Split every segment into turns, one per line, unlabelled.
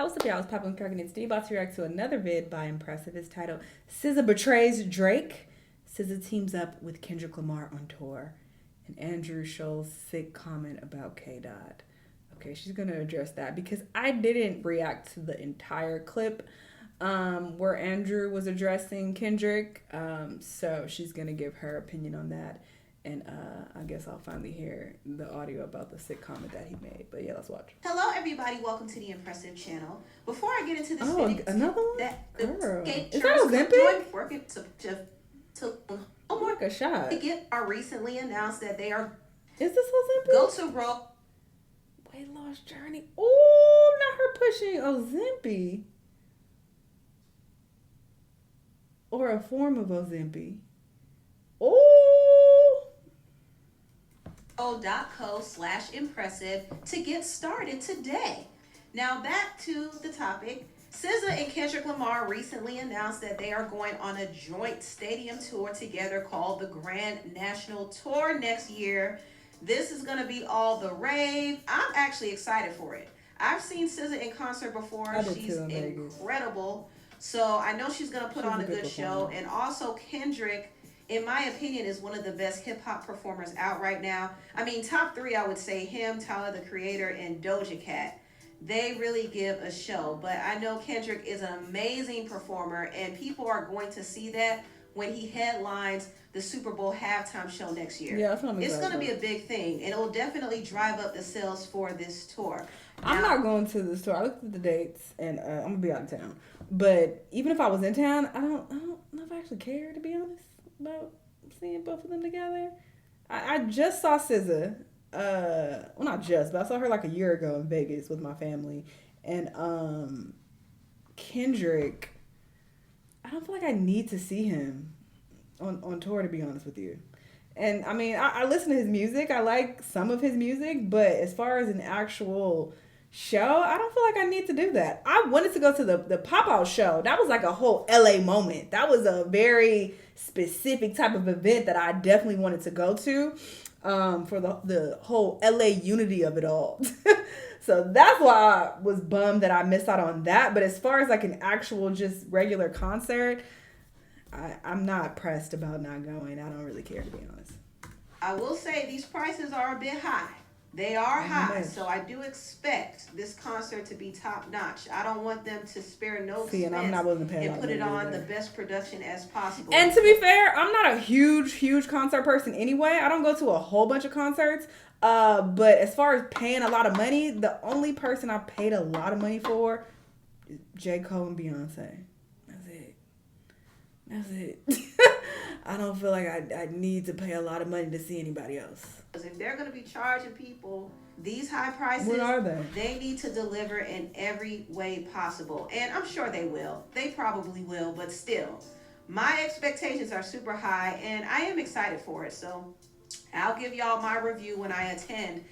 what's up, y'all? It's Papa and Kirk and it's D. About to react to another vid by Impressive. It's titled SZA Betrays Drake. SZA teams up with Kendrick Lamar on tour. And Andrew Schulz sick comment about K. Dot. Okay, she's going to address that because I didn't react to the entire clip where Andrew was addressing Kendrick. So she's going to give her opinion on that. And I guess I'll finally hear the audio about the sick comment that he made. But yeah, let's watch.
Hello, everybody. Welcome to the Impressive channel. Before I get into this
video, another one?
Girl.
Is that Ozempic?
Working to
like a shot.
Are recently announced that they are.
Is this Ozempic?
Go to Raw.
Weight loss journey. Oh, not her pushing Ozempic. Or a form of Ozempic. Oh.
.co/impressive to get started today. Now back to the topic. SZA and Kendrick Lamar recently announced that they are going on a joint stadium tour together called the Grand National Tour next year. This is going to be all the rave. I'm actually excited for it. I've seen SZA in concert before. She's incredible. So I know she's going to put on a good show. And also Kendrick, in my opinion, is one of the best hip-hop performers out right now. I mean, top three, I would say him, Tyler, the Creator, and Doja Cat. They really give a show. But I know Kendrick is an amazing performer, and people are going to see that when he headlines the Super Bowl halftime show next year.
Yeah, that's what I'm
It's going to be a big thing, and it will definitely drive up the sales for this tour.
I'm not going to this tour. I looked at the dates, and I'm going to be out of town. But even if I was in town, I don't know if I actually care, to be honest, about seeing both of them together. I just saw SZA. Well, not just, but I saw her like a year ago in Vegas with my family. And Kendrick, I don't feel like I need to see him on tour, to be honest with you. And I mean, I listen to his music. I like some of his music, but as far as an actual show, I don't feel like I need to do that. I wanted to go to the pop-out show. That was like a whole LA moment. That was a very specific type of event that I definitely wanted to go to for the whole LA unity of it all. So that's why I was bummed that I missed out on that. But as far as like an actual just regular concert, I'm not pressed about not going. I don't really care, to be honest.
I will say these prices are a bit high. They are high, so I do expect this concert to be top notch. I don't want them to spare no expense
and I'm not willing to pay
and put it on the best production as possible.
And to be fair, I'm not a huge concert person anyway. I don't go to a whole bunch of concerts. But as far as paying a lot of money, the only person I paid a lot of money for is J. Cole and Beyonce. That's it. I don't feel like I need to pay a lot of money to see anybody else.
Because if they're going to be charging people these high prices,
what are they?
They need to deliver in every way possible. And I'm sure they will. They probably will, but still, my expectations are super high, and I am excited for it. So I'll give y'all my review when I attend.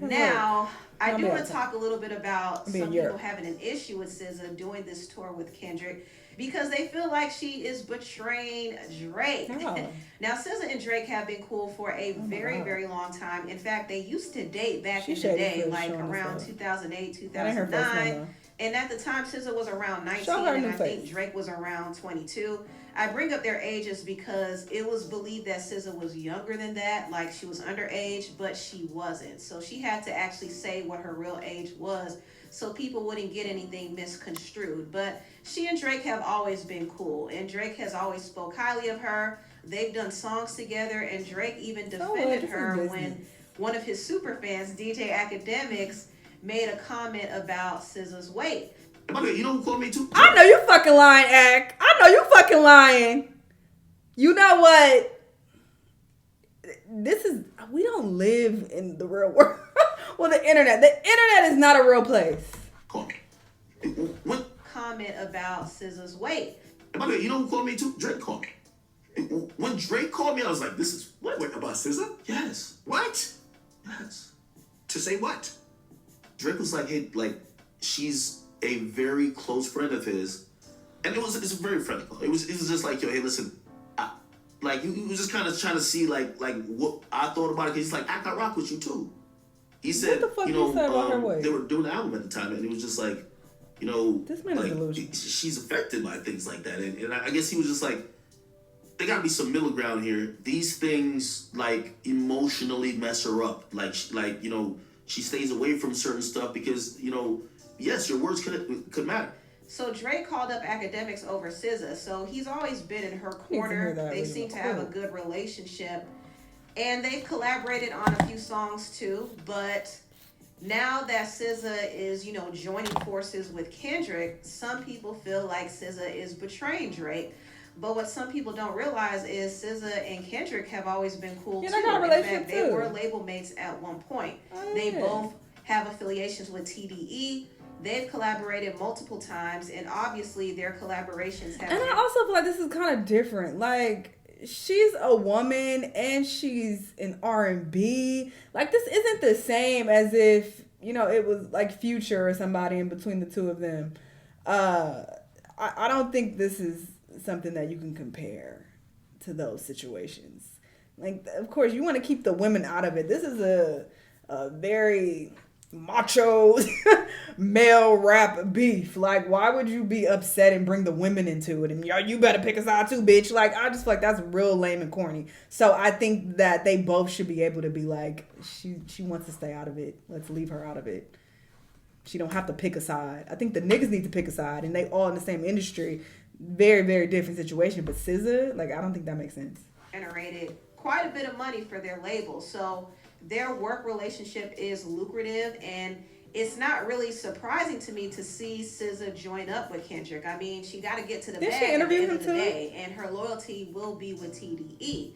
Now, I do want to talk a little bit about some people having an issue with SZA doing this tour with Kendrick, because they feel like she is betraying Drake.
Oh.
Now, SZA and Drake have been cool for a very long time. In fact, they used to date back in the day, like around 2008, 2009. And at the time, SZA was around 19, and I think Drake was around 22. I bring up their ages because it was believed that SZA was younger than that, like she was underage, but she wasn't. So she had to actually say what her real age was so people wouldn't get anything misconstrued. But she and Drake have always been cool, and Drake has always spoke highly of her. They've done songs together, and Drake even defended her when one of his super fans, DJ Academics, made a comment about SZA's weight.
You know who called me too?
I know you fucking lying, Ack. I know you fucking lying. You know what? We don't live in the real world. Well, the internet is not a real place.
Call me. What?
Comment about SZA's weight.
You know who called me too? Drake called me. When Drake called me, I was like, this is what about SZA? Yes. What? Yes. To say what? Drake was like, hey, like, she's a very close friend of his, and it's a very friendly call. It was just like, yo, hey, listen, like he was just kind of trying to see like what I thought about it, because he's like, I rock with you too. He said,
what the fuck you know,
they were doing the album at the time, and it was just like,
This man is
like
delusional.
she's affected by things like that, and I guess he was just like, there gotta be some middle ground here. These things like emotionally mess her up. Like she stays away from certain stuff because yes, your words could matter.
So Drake called up academics over SZA. So he's always been in her corner. They seem to have a good relationship. And they've collaborated on a few songs too. But now that SZA is, joining forces with Kendrick, some people feel like SZA is betraying Drake. But what some people don't realize is SZA and Kendrick have always been cool too.
They got a relationship
in fact, they were label mates at one point. They both have affiliations with TDE. They've collaborated multiple times, and obviously their collaborations have.
And I also feel like this is kind of different. Like, she's a woman and she's an R&B. Like, this isn't the same as if it was like Future or somebody in between the two of them. I don't think this is something that you can compare to those situations. Like, of course, you want to keep the women out of it. This is a very macho male rap beef. Like, why would you be upset and bring the women into it? And you better pick a side too, bitch. Like, I just feel like that's real lame and corny. So I think that they both should be able to be like, she wants to stay out of it. Let's leave her out of it. She don't have to pick a side. I think the niggas need to pick a side, and they all in the same industry. Very, very different situation. But SZA, like, I don't think that makes sense.
Generated quite a bit of money for their label. So their work relationship is lucrative, and it's not really surprising to me to see SZA join up with Kendrick. I mean, she got to get to the bag at the end of the day, and her loyalty will be with TDE.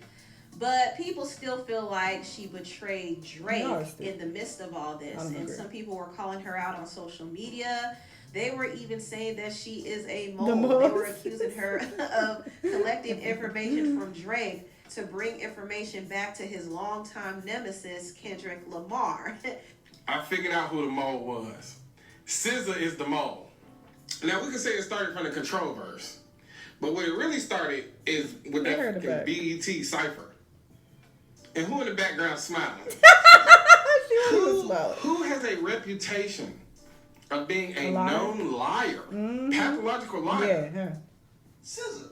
But people still feel like she betrayed Drake in the midst of all this. And some people were calling her out on social media. They were even saying that she is a mole. They were accusing her of collecting information from Drake to bring information back to his longtime nemesis, Kendrick Lamar.
I figured out who the mole was. SZA is the mole. Now, we can say it started from the Control verse, but what it really started is with that BET cipher. And who in the background smiling? Who has a reputation of being a known liar, pathological liar?
Yeah.
SZA.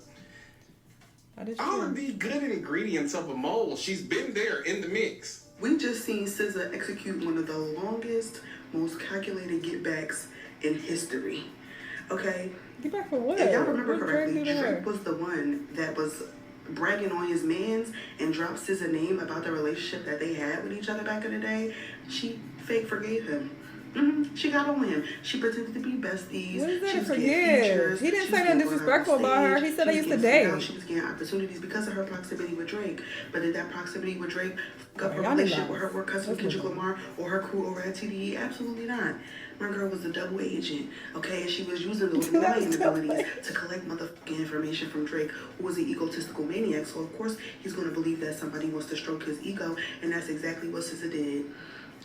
All of these good ingredients of a mole, she's been there in the mix.
We just seen SZA execute one of the longest, most calculated get-backs in history. Okay?
Get back for what?
If y'all remember correctly, Drake was the one that was bragging on his mans and dropped SZA's name about the relationship that they had with each other back in the day. She fake forgave him. She got on him. She pretended to be besties.
What is that
she was
forgive? He didn't say nothing disrespectful about her. He said they used to date.
She was getting opportunities because of her proximity with Drake. But did that proximity with Drake fuck up her relationship with her work cousin Kendrick Lamar or her crew over at TDE? Absolutely not. My girl was a double agent, okay? And she was using those lying abilities to collect motherfucking information from Drake, who was an egotistical maniac. So, of course, he's going to believe that somebody wants to stroke his ego, and that's exactly what SZA did.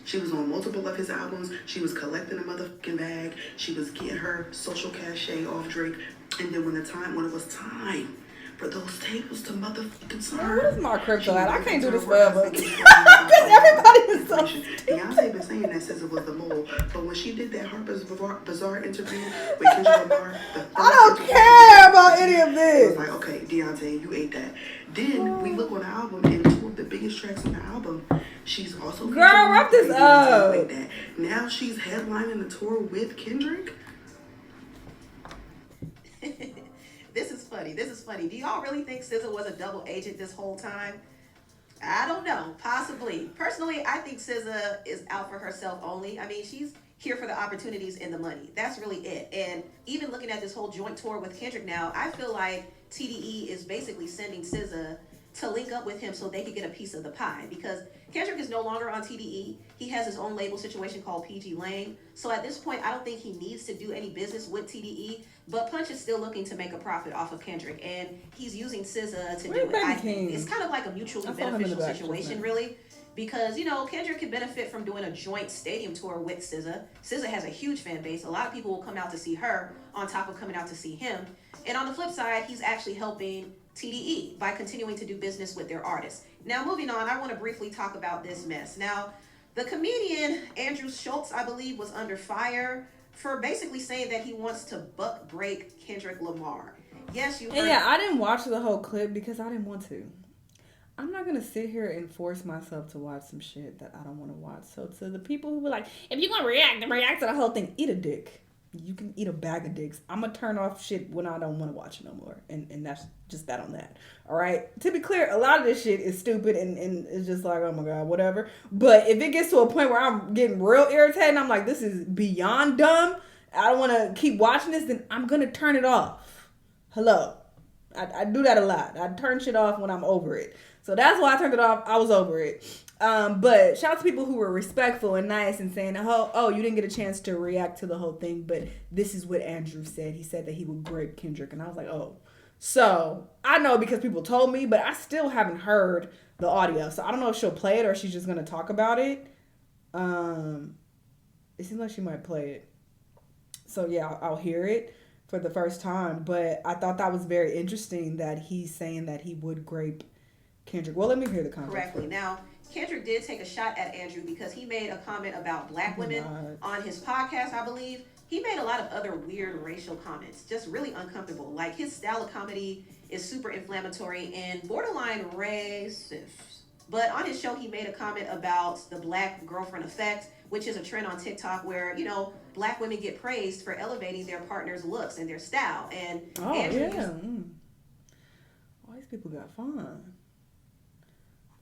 She was on multiple of his albums. She was collecting a motherfucking bag. She was getting her social cachet off Drake. And then when it was time for those tables to motherfucking turn.
What is my crypto at? I can't do this forever. Because everybody was so stupid.
Beyonce been saying that SZA was the mole. But when she did that Harper's Bazaar interview with Kendrick Lamar,
I don't care about any of this.
It was like, okay, Deontay, you ate that. Then we look on the album, and two of the biggest tracks on the album, she's also
girl, wrap this up.
Like that. Now she's headlining the tour with Kendrick.
This is funny. Do y'all really think SZA was a double agent this whole time? I don't know. Possibly. Personally, I think SZA is out for herself only. I mean, she's here for the opportunities and the money. That's really it. And even looking at this whole joint tour with Kendrick now, I feel like TDE is basically sending SZA to link up with him so they could get a piece of the pie, because Kendrick is no longer on TDE. He has his own label situation called PG Lane. So at this point, I don't think he needs to do any business with TDE, but Punch is still looking to make a profit off of Kendrick, and he's using SZA to do it. I think it's kind of like a mutually beneficial situation, really, because, Kendrick can benefit from doing a joint stadium tour with SZA. SZA has a huge fan base. A lot of people will come out to see her on top of coming out to see him. And on the flip side, he's actually helping TDE by continuing to do business with their artists. Now, moving on, I want to briefly talk about this mess. Now, the comedian Andrew Schulz, I believe, was under fire for basically saying that he wants to buck break Kendrick Lamar. Yes, you heard.
And yeah, I didn't watch the whole clip because I didn't want to. I'm not going to sit here and force myself to watch some shit that I don't want to watch. So to the people who were like, if you're going to react to the whole thing, eat a dick. You can eat a bag of dicks. I'm going to turn off shit when I don't want to watch it no more. And that's just that on that. All right? To be clear, a lot of this shit is stupid and it's just like, oh my God, whatever. But if it gets to a point where I'm getting real irritated and I'm like, this is beyond dumb, I don't want to keep watching this, then I'm going to turn it off. Hello. I do that a lot. I turn shit off when I'm over it. So that's why I turned it off. I was over it. But shout out to people who were respectful and nice and saying, oh, you didn't get a chance to react to the whole thing, but this is what Andrew said. He said that he would grape Kendrick. And I was like, oh. So I know because people told me, but I still haven't heard the audio. So I don't know if she'll play it or she's just going to talk about it. It seems like she might play it. So yeah, I'll hear it for the first time. But I thought that was very interesting that he's saying that he would grape Kendrick. Well, let me hear the comment.
Correctly. Now, Kendrick did take a shot at Andrew because he made a comment about black women on his podcast, I believe. He made a lot of other weird racial comments, just really uncomfortable. Like, his style of comedy is super inflammatory and borderline racist. But on his show, he made a comment about the black girlfriend effect, which is a trend on TikTok where, black women get praised for elevating their partner's looks and their style. And Andrew
all these people got fun.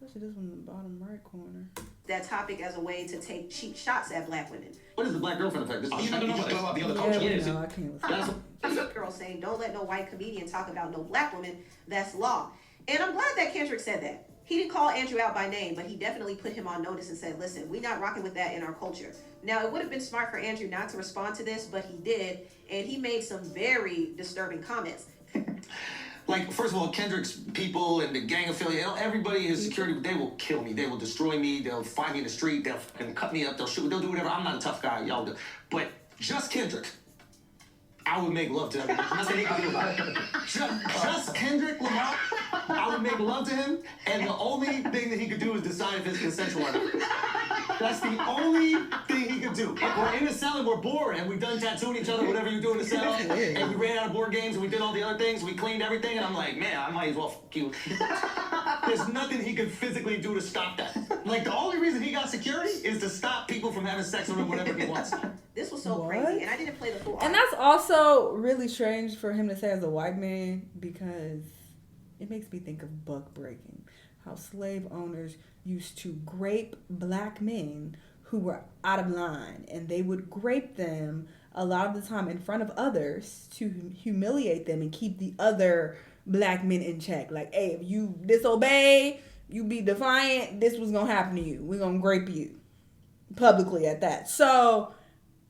Especially this one in the bottom right corner.
That topic as a way to take cheap shots at black women.
What is the black girlfriend effect?
You don't know about the other culture.
No, I can't listen.
That's girl saying, don't let no white comedian talk about no black woman. That's law. And I'm glad that Kendrick said that. He didn't call Andrew out by name, but he definitely put him on notice and said, listen, we're not rocking with that in our culture. Now, it would have been smart for Andrew not to respond to this, but he did. And he made some very disturbing comments.
Like, first of all, Kendrick's people and the gang affiliate, everybody, his security, they will kill me. They will destroy me. They'll find me in the street. They'll fucking cut me up. They'll shoot. They'll do whatever. I'm not a tough guy. Y'all do. But just Kendrick, I would make love to him. Nothing he can do about it. Just Kendrick Lamar, I would make love to him, and the only thing that he could do is decide if it's consensual or not. That's the only thing he could do. If we're in a cell and we're bored and we've done tattooing each other, whatever you do in the cell, and we ran out of board games and we did all the other things, we cleaned everything, and I'm like, man, I might as well fuck you. There's nothing he could physically do to stop that. Like, the only reason he got security is to stop people from having sex with him whenever he wants.
This was so crazy, and I didn't play the full
And that's also really strange for him to say as a white man, because it makes me think of buck breaking. How slave owners used to grape black men who were out of line, and they would grape them a lot of the time in front of others to humiliate them and keep the other black men in check. Like, hey, if you disobey, you be defiant, this was gonna happen to you. We're gonna grape you publicly at that. So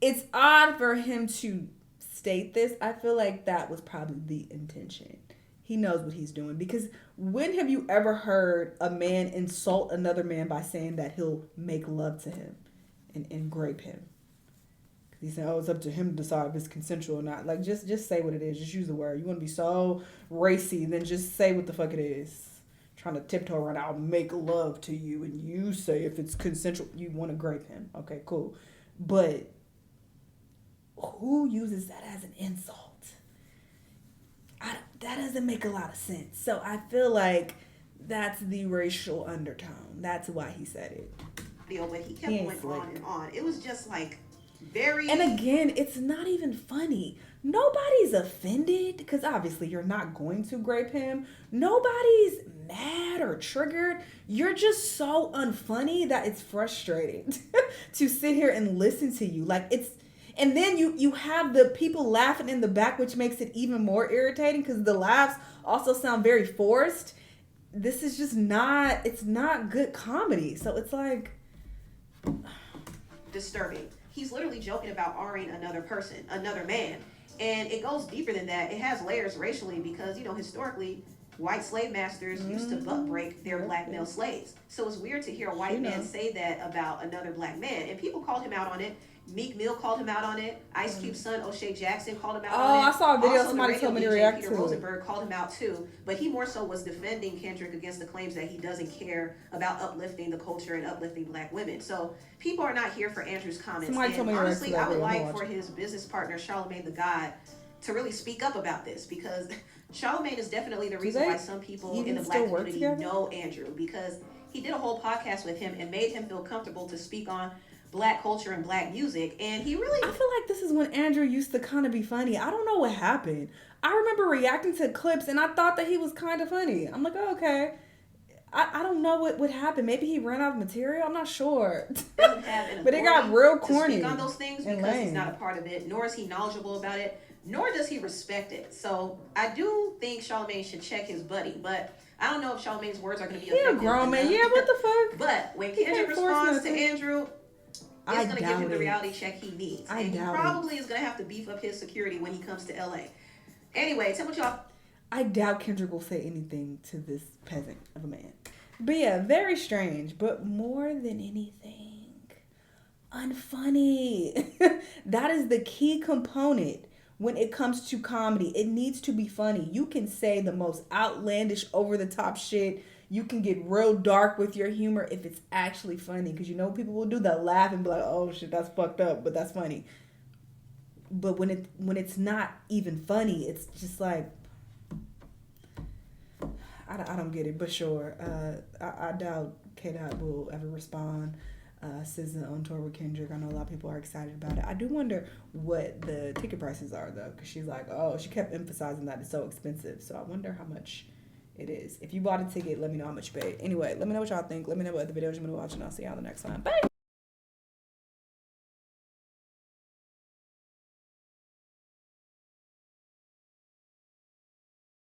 it's odd for him to state this. I feel like that was probably the intention. He knows what he's doing, because when have you ever heard a man insult another man by saying that he'll make love to him and grape him? Because he's saying, oh, it's up to him to decide if it's consensual or not. Like, just say what it is. Just use the word. You want to be so racy, then just say what the fuck it is. Trying to tiptoe around, I'll make love to you, and you say if it's consensual, you want to grape him. Okay, cool. But who uses that as an insult? That doesn't make a lot of sense. So I feel like that's the racial undertone. That's why he said it.
But he kept going on and on. It was just like very...
And again, it's not even funny. Nobody's offended, because obviously you're not going to grape him. Nobody's mad or triggered. You're just so unfunny that it's frustrating to sit here and listen to you. Like, it's... And then you have the people laughing in the back, which makes it even more irritating, because the laughs also sound very forced. This is just it's not good comedy. So it's like...
disturbing. He's literally joking about R-ing another person, another man. And it goes deeper than that. It has layers racially because, historically, white slave masters used to buck break their black male slaves. So it's weird to hear a white man say that about another black man. And people called him out on it. Meek Mill called him out on it. Ice Cube's son, O'Shea Jackson, called him out on it.
Oh, I saw a video.
Also,
Somebody told me to react to
Peter
it.
Rosenberg called him out too, but he more so was defending Kendrick against the claims that he doesn't care about uplifting the culture and uplifting black women. So people are not here for Andrew's comments.
Somebody told me to react to
honestly,
that
I would
video.
like for his business partner, Charlamagne the God, to really speak up about this, because Charlamagne is definitely the reason why some people in the black community know Andrew, because he did a whole podcast with him and made him feel comfortable to speak on black culture and black music. And he really...
I feel like this is when Andrew used to kind of be funny. I don't know what happened. I remember reacting to clips and I thought that he was kind of funny. I'm like, oh, okay. I don't know what happened. Maybe he ran out of material. I'm not sure.
Doesn't have an
but it got real corny.
To speak on those things because he's not a part of it, nor is he knowledgeable about it, nor does he respect it. So I do think Charlamagne should check his buddy, but I don't know if Charlamagne's words are going to be effective.
He a grown man. Yeah, what the fuck?
But when Kendrick responds to Andrew, it's going to give him the reality check he needs. And he probably is going to have to beef up his security when he comes to LA. Anyway, tell me what y'all...
I doubt Kendrick will say anything to this peasant of a man. But yeah, very strange. But more than anything, unfunny. That is the key component when it comes to comedy. It needs to be funny. You can say the most outlandish, over-the-top shit. You can get real dark with your humor if it's actually funny. Because you know people will do that, laugh and be like, oh shit, that's fucked up, but that's funny. But when it's not even funny, it's just like... I don't get it, but sure. I doubt K-Dot will ever respond. SZA on tour with Kendrick. I know a lot of people are excited about it. I do wonder what the ticket prices are, though, because she's like, oh, she kept emphasizing that it's so expensive. So I wonder how much it is. If you bought a ticket, let me know how much you paid. Anyway, let me know what y'all think. Let me know what other videos you want to watch, and I'll see y'all the next time. Bye!